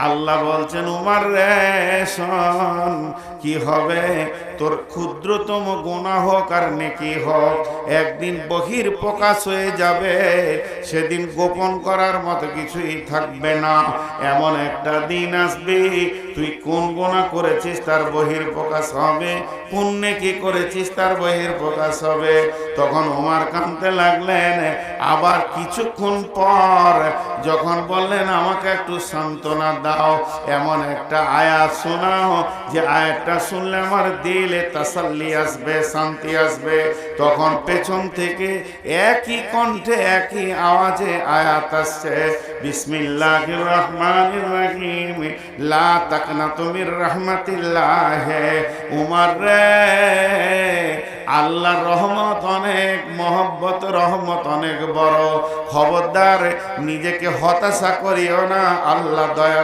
আল্লাহ বলছেন উমর রে শোন, কি হবে তোর ক্ষুদ্রতম গুনাহ হোক আর নেকি হোক, একদিন বহির প্রকাশ হয়ে যাবে, সেদিন গোপন করার মতো কিছুই থাকবে না। এমন একটা দিন আসবে তুই কোন গুনাহ করেছিস তার বহির প্রকাশ হবে, কোন নেকি করেছিস তার বহির প্রকাশ হবে। তখন ওমর কাঁদতে লাগলেন। আবার কিছুক্ষণ পর যখন বললেন আমাকে একটু সান্ত্বনা দাও, এমন একটা আয়াত শোনাও যে আয়াতটা শুনলে আমার দিলে তাসাল্লি আসবে, শান্তি আসবে। তখন পেছন থেকে একই কণ্ঠে একই আওয়াজে আয়াত আসছে, বিসমিল্লাহির রহমানির রহিম, লা তাকনাতু মির রাহমাতিল্লাহ। উমর রে, আল্লাহর রহমত অনেক মহব্বত, রহমত অনেক বড়, খবরদার নিজেকে হতাশা করিও না, আল্লাহ দয়া